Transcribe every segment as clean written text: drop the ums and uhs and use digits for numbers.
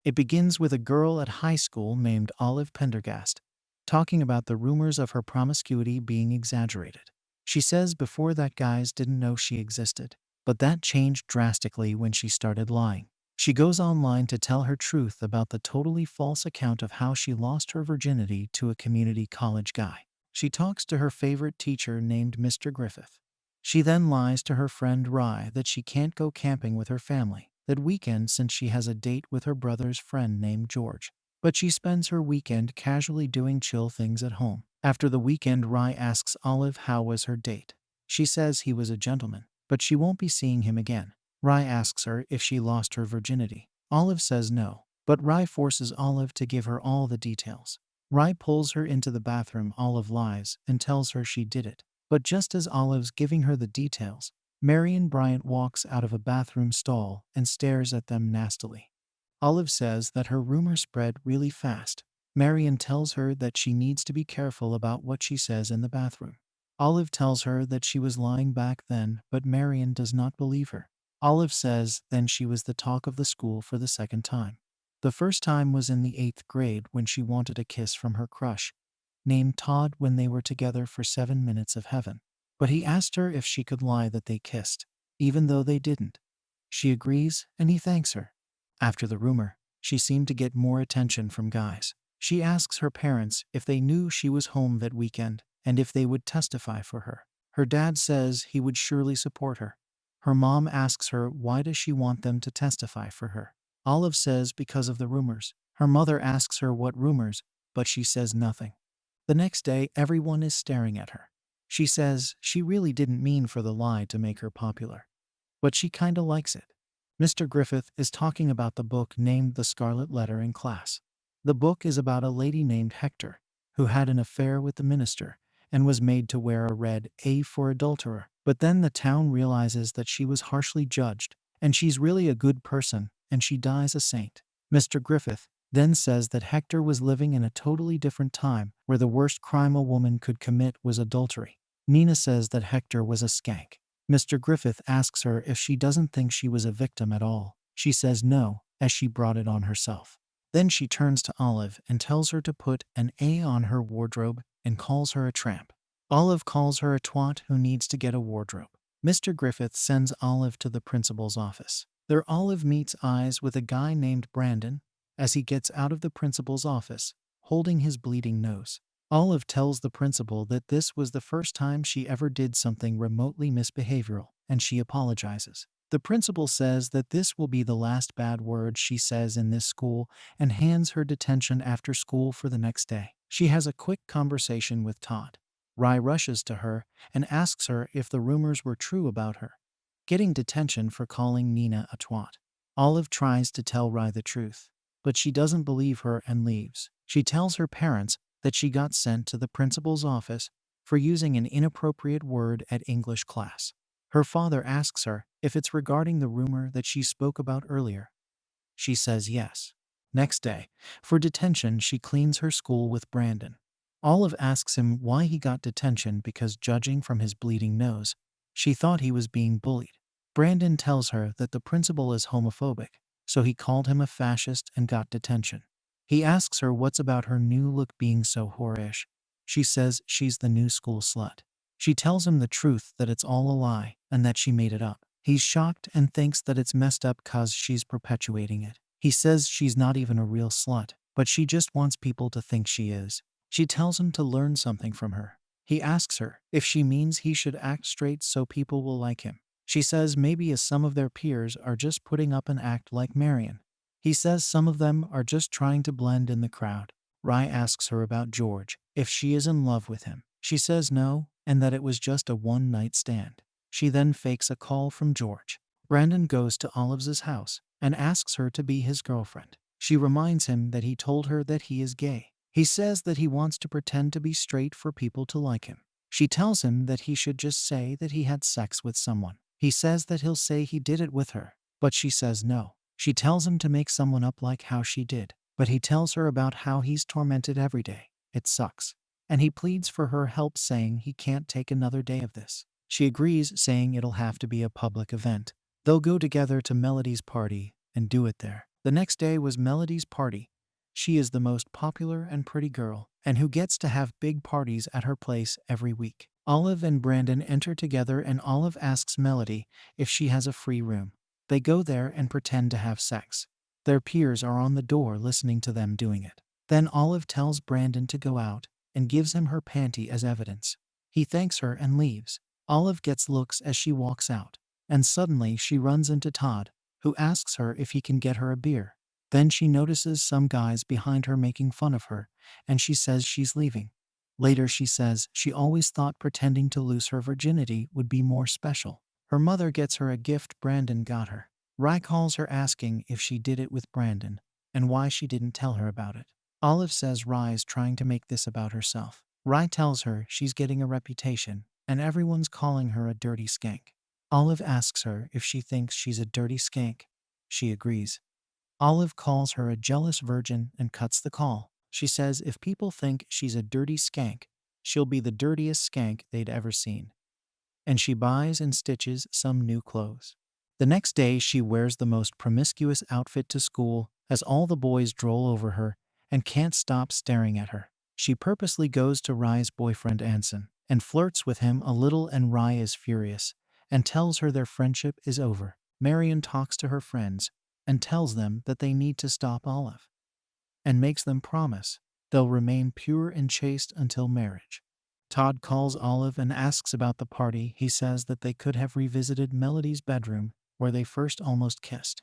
It begins with a girl at high school named Olive Pendergast talking about the rumors of her promiscuity being exaggerated. She says before that guys didn't know she existed, but that changed drastically when she started lying. She goes online to tell her truth about the totally false account of how she lost her virginity to a community college guy. She talks to her favorite teacher named Mr. Griffith. She then lies to her friend Rye that she can't go camping with her family that weekend since she has a date with her brother's friend named George. But she spends her weekend casually doing chill things at home. After the weekend, Rye asks Olive how was her date. She says he was a gentleman, but she won't be seeing him again. Rye asks her if she lost her virginity. Olive says no, but Rye forces Olive to give her all the details. Rye pulls her into the bathroom. Olive lies and tells her she did it. But just as Olive's giving her the details, Marion Bryant walks out of a bathroom stall and stares at them nastily. Olive says that her rumor spread really fast. Marion tells her that she needs to be careful about what she says in the bathroom. Olive tells her that she was lying back then, but Marion does not believe her. Olive says then she was the talk of the school for the second time. The first time was in the 8th grade when she wanted a kiss from her crush, named Todd, when they were together for 7 minutes of heaven. But he asked her if she could lie that they kissed, even though they didn't. She agrees and he thanks her. After the rumor, she seemed to get more attention from guys. She asks her parents if they knew she was home that weekend and if they would testify for her. Her dad says he would surely support her. Her mom asks her why does she want them to testify for her. Olive says because of the rumors. Her mother asks her what rumors, but she says nothing. The next day, everyone is staring at her. She says she really didn't mean for the lie to make her popular, but she kinda likes it. Mr. Griffith is talking about the book named The Scarlet Letter in class. The book is about a lady named Hector who had an affair with the minister and was made to wear a red A for adulterer. But then the town realizes that she was harshly judged and she's really a good person and she dies a saint. Mr. Griffith then says that Hector was living in a totally different time where the worst crime a woman could commit was adultery. Nina says that Hector was a skank. Mr. Griffith asks her if she doesn't think she was a victim at all. She says no, as she brought it on herself. Then she turns to Olive and tells her to put an A on her wardrobe and calls her a tramp. Olive calls her a twat who needs to get a wardrobe. Mr. Griffith sends Olive to the principal's office. There Olive meets eyes with a guy named Brandon as he gets out of the principal's office, holding his bleeding nose. Olive tells the principal that this was the first time she ever did something remotely misbehavioral, and she apologizes. The principal says that this will be the last bad word she says in this school and hands her detention after school for the next day. She has a quick conversation with Todd. Rye rushes to her and asks her if the rumors were true about her getting detention for calling Nina a twat. Olive tries to tell Rye the truth, but she doesn't believe her and leaves. She tells her parents that she got sent to the principal's office for using an inappropriate word at English class. Her father asks her if it's regarding the rumor that she spoke about earlier. She says yes. Next day, for detention, she cleans her school with Brandon. Olive asks him why he got detention because, judging from his bleeding nose, she thought he was being bullied. Brandon tells her that the principal is homophobic, so he called him a fascist and got detention. He asks her what's about her new look being so whorish. She says she's the new school slut. She tells him the truth, that it's all a lie and that she made it up. He's shocked and thinks that it's messed up cause she's perpetuating it. He says she's not even a real slut, but she just wants people to think she is. She tells him to learn something from her. He asks her if she means he should act straight so people will like him. She says maybe as some of their peers are just putting up an act like Marion. He says some of them are just trying to blend in the crowd. Rye asks her about George, if she is in love with him. She says no, and that it was just a one-night stand. She then fakes a call from George. Brandon goes to Olive's house and asks her to be his girlfriend. She reminds him that he told her that he is gay. He says that he wants to pretend to be straight for people to like him. She tells him that he should just say that he had sex with someone. He says that he'll say he did it with her, but she says no. She tells him to make someone up like how she did, but he tells her about how he's tormented every day. It sucks. And he pleads for her help, saying he can't take another day of this. She agrees, saying it'll have to be a public event. They'll go together to Melody's party and do it there. The next day was Melody's party. She is the most popular and pretty girl, and who gets to have big parties at her place every week. Olive and Brandon enter together and Olive asks Melody if she has a free room. They go there and pretend to have sex. Their peers are on the door listening to them doing it. Then Olive tells Brandon to go out and gives him her panty as evidence. He thanks her and leaves. Olive gets looks as she walks out, and suddenly she runs into Todd, who asks her if he can get her a beer. Then she notices some guys behind her making fun of her, and she says she's leaving. Later she says she always thought pretending to lose her virginity would be more special. Her mother gets her a gift Brandon got her. Rye calls her asking if she did it with Brandon, and why she didn't tell her about it. Olive says Rye is trying to make this about herself. Rye tells her she's getting a reputation, and everyone's calling her a dirty skank. Olive asks her if she thinks she's a dirty skank. She agrees. Olive calls her a jealous virgin and cuts the call. She says if people think she's a dirty skank, she'll be the dirtiest skank they'd ever seen. And she buys and stitches some new clothes. The next day she wears the most promiscuous outfit to school as all the boys drool over her and can't stop staring at her. She purposely goes to Rye's boyfriend Anson and flirts with him a little, and Rye is furious and tells her their friendship is over. Marion talks to her friends and tells them that they need to stop Olive, and makes them promise they'll remain pure and chaste until marriage. Todd calls Olive and asks about the party. He says that they could have revisited Melody's bedroom where they first almost kissed.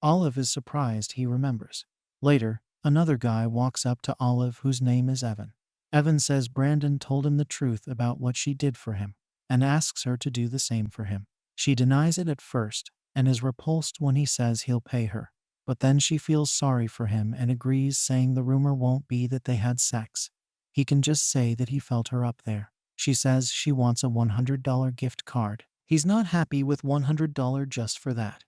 Olive is surprised he remembers. Later, another guy walks up to Olive whose name is Evan. Evan says Brandon told him the truth about what she did for him and asks her to do the same for him. She denies it at first and is repulsed when he says he'll pay her. But then she feels sorry for him and agrees, saying the rumor won't be that they had sex. He can just say that he felt her up there. She says she wants a $100 gift card. He's not happy with $100 just for that.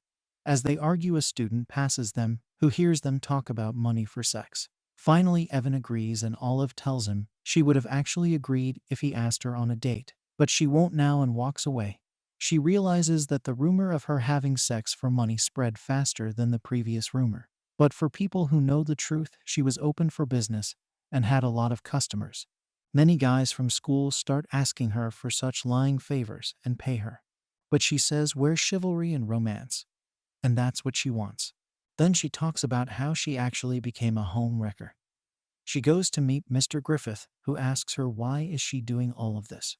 As they argue, a student passes them who hears them talk about money for sex. Finally, Evan agrees and Olive tells him she would have actually agreed if he asked her on a date, but she won't now, and walks away. She realizes that the rumor of her having sex for money spread faster than the previous rumor. But for people who know the truth, she was open for business and had a lot of customers. Many guys from school start asking her for such lying favors and pay her. But she says where's chivalry and romance? And that's what she wants. Then she talks about how she actually became a home wrecker. She goes to meet Mr. Griffith, who asks her why is she doing all of this.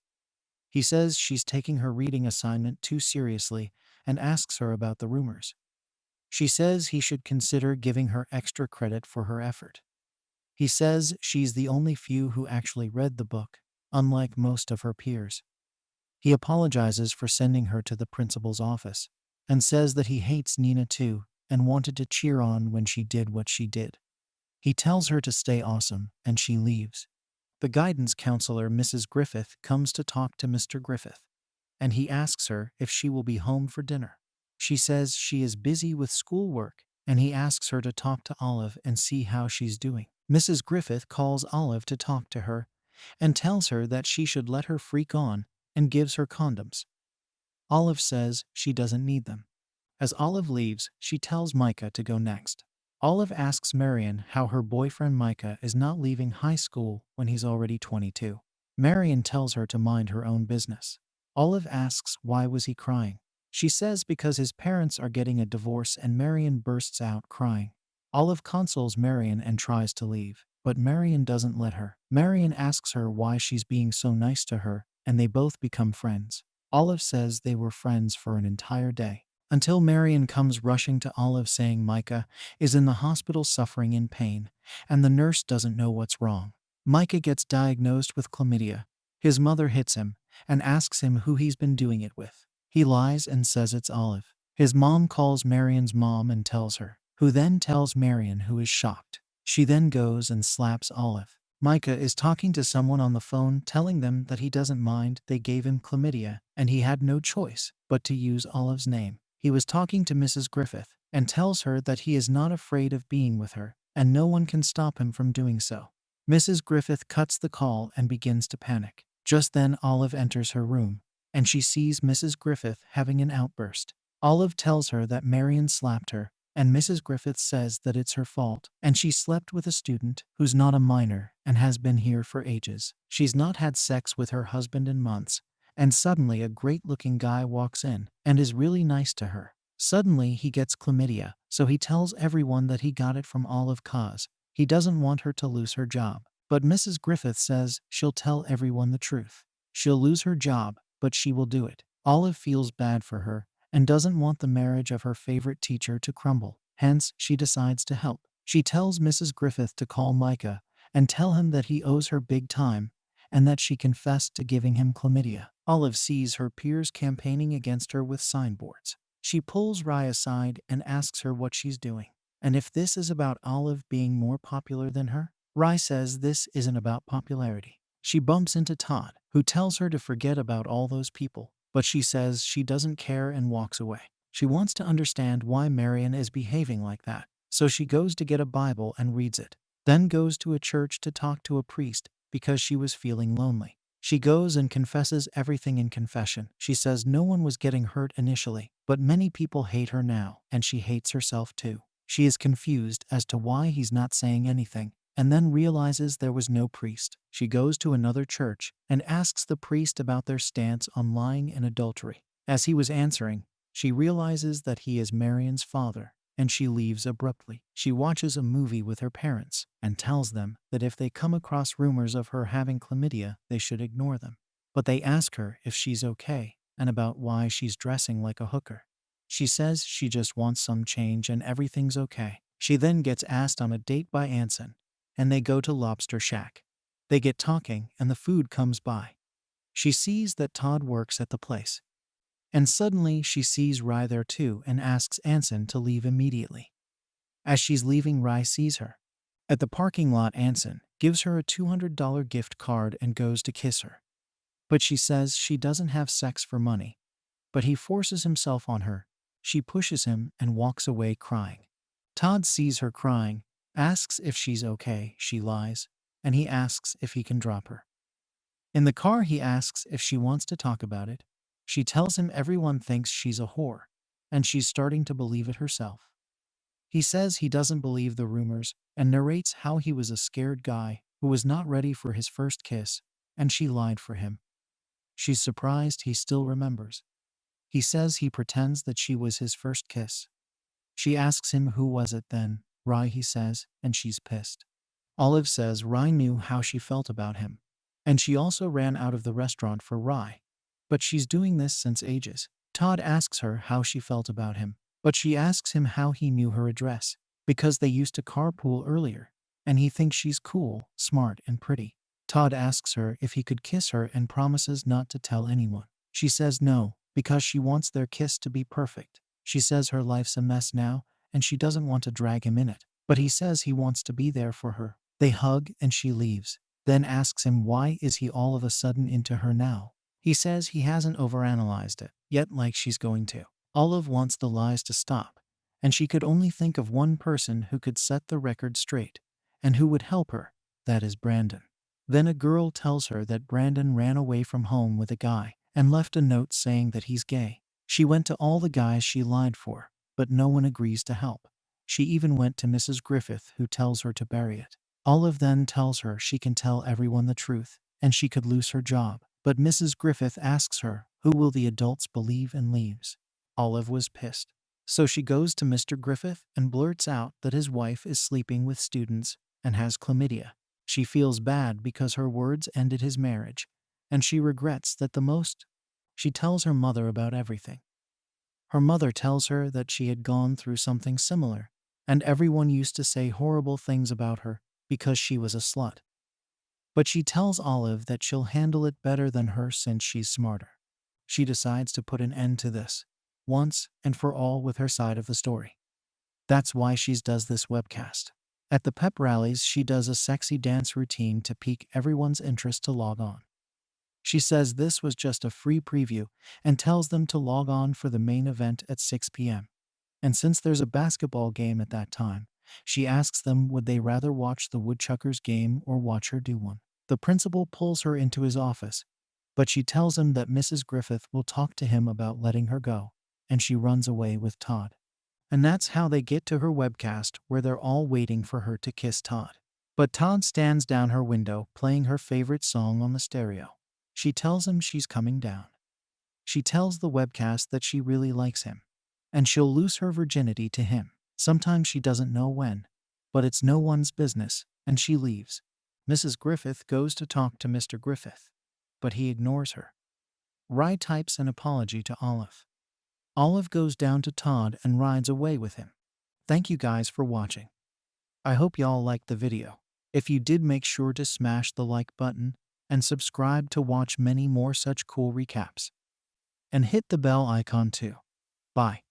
He says she's taking her reading assignment too seriously and asks her about the rumors. She says he should consider giving her extra credit for her effort. He says she's the only few who actually read the book, unlike most of her peers. He apologizes for sending her to the principal's office and says that he hates Nina too and wanted to cheer on when she did what she did. He tells her to stay awesome and she leaves. The guidance counselor, Mrs. Griffith, comes to talk to Mr. Griffith, and he asks her if she will be home for dinner. She says she is busy with schoolwork, and he asks her to talk to Olive and see how she's doing. Mrs. Griffith calls Olive to talk to her and tells her that she should let her freak on and gives her condoms. Olive says she doesn't need them. As Olive leaves, she tells Micah to go next. Olive asks Marion how her boyfriend Micah is not leaving high school when he's already 22. Marion tells her to mind her own business. Olive asks why was he crying. She says because his parents are getting a divorce, and Marion bursts out crying. Olive consoles Marion and tries to leave, but Marion doesn't let her. Marion asks her why she's being so nice to her, and they both become friends. Olive says they were friends for an entire day, until Marion comes rushing to Olive saying Micah is in the hospital suffering in pain, and the nurse doesn't know what's wrong. Micah gets diagnosed with chlamydia. His mother hits him and asks him who he's been doing it with. He lies and says it's Olive. His mom calls Marion's mom and tells her, who then tells Marion, who is shocked. She then goes and slaps Olive. Micah is talking to someone on the phone, telling them that he doesn't mind they gave him chlamydia and he had no choice but to use Olive's name. He was talking to Mrs. Griffith and tells her that he is not afraid of being with her and no one can stop him from doing so. Mrs. Griffith cuts the call and begins to panic. Just then Olive enters her room and she sees Mrs. Griffith having an outburst. Olive tells her that Marion slapped her and Mrs. Griffith says that it's her fault, and she slept with a student who's not a minor and has been here for ages. She's not had sex with her husband in months, and suddenly a great-looking guy walks in and is really nice to her. Suddenly he gets chlamydia, so he tells everyone that he got it from Olive cause he doesn't want her to lose her job. But Mrs. Griffith says she'll tell everyone the truth. She'll lose her job, but she will do it. Olive feels bad for her and doesn't want the marriage of her favorite teacher to crumble. Hence, she decides to help. She tells Mrs. Griffith to call Micah and tell him that he owes her big time and that she confessed to giving him chlamydia. Olive sees her peers campaigning against her with signboards. She pulls Rye aside and asks her what she's doing, and if this is about Olive being more popular than her. Rye says this isn't about popularity. She bumps into Todd, who tells her to forget about all those people, but she says she doesn't care and walks away. She wants to understand why Marion is behaving like that, so she goes to get a Bible and reads it, then goes to a church to talk to a priest because she was feeling lonely. She goes and confesses everything in confession. She says no one was getting hurt initially, but many people hate her now, and she hates herself too. She is confused as to why he's not saying anything, and then realizes there was no priest. She goes to another church and asks the priest about their stance on lying and adultery. As he was answering, she realizes that he is Marion's father, and she leaves abruptly. She watches a movie with her parents and tells them that if they come across rumors of her having chlamydia, they should ignore them. But they ask her if she's okay and about why she's dressing like a hooker. She says she just wants some change and everything's okay. She then gets asked on a date by Anson, and they go to Lobster Shack. They get talking and the food comes by. She sees that Todd works at the place. And suddenly she sees Rye there too and asks Anson to leave immediately. As she's leaving, Rye sees her. At the parking lot, Anson gives her a $200 gift card and goes to kiss her. But she says she doesn't have sex for money. But he forces himself on her. She pushes him and walks away crying. Todd sees her crying, asks if she's okay, she lies, and he asks if he can drop her. In the car, he asks if she wants to talk about it. She tells him everyone thinks she's a whore, and she's starting to believe it herself. He says he doesn't believe the rumors and narrates how he was a scared guy who was not ready for his first kiss, and she lied for him. She's surprised he still remembers. He says he pretends that she was his first kiss. She asks him who was it then. Rye, he says, and she's pissed. Olive says Rye knew how she felt about him, and she also ran out of the restaurant for Rye. But she's doing this since ages. Todd asks her how she felt about him, but she asks him how he knew her address, because they used to carpool earlier, and he thinks she's cool, smart, and pretty. Todd asks her if he could kiss her and promises not to tell anyone. She says no, because she wants their kiss to be perfect. She says her life's a mess now, and she doesn't want to drag him in it, but he says he wants to be there for her. They hug and she leaves, then asks him why is he all of a sudden into her now. He says he hasn't overanalyzed it yet, like she's going to. Olive wants the lies to stop, and she could only think of one person who could set the record straight, and who would help her. That is Brandon. Then a girl tells her that Brandon ran away from home with a guy and left a note saying that he's gay. She went to all the guys she lied for, but no one agrees to help. She even went to Mrs. Griffith, who tells her to bury it. Olive then tells her she can tell everyone the truth, and she could lose her job. But Mrs. Griffith asks her, who will the adults believe, and leaves. Olive was pissed. So she goes to Mr. Griffith and blurts out that his wife is sleeping with students and has chlamydia. She feels bad because her words ended his marriage, and she regrets that the most. She tells her mother about everything. Her mother tells her that she had gone through something similar, and everyone used to say horrible things about her because she was a slut. But she tells Olive that she'll handle it better than her since she's smarter. She decides to put an end to this, once and for all, with her side of the story. That's why she does this webcast. At the pep rallies, she does a sexy dance routine to pique everyone's interest to log on. She says this was just a free preview and tells them to log on for the main event at 6 p.m. And since there's a basketball game at that time, she asks them would they rather watch the Woodchuckers game or watch her do one. The principal pulls her into his office, but she tells him that Mrs. Griffith will talk to him about letting her go, and she runs away with Todd. And that's how they get to her webcast where they're all waiting for her to kiss Todd. But Todd stands down her window playing her favorite song on the stereo. She tells him she's coming down. She tells the webcast that she really likes him. And she'll lose her virginity to him. Sometimes she doesn't know when. But it's no one's business, and she leaves. Mrs. Griffith goes to talk to Mr. Griffith. But he ignores her. Rye types an apology to Olive. Olive goes down to Todd and rides away with him. Thank you guys for watching. I hope y'all liked the video. If you did, make sure to smash the like button and subscribe to watch many more such cool recaps. And hit the bell icon too. Bye.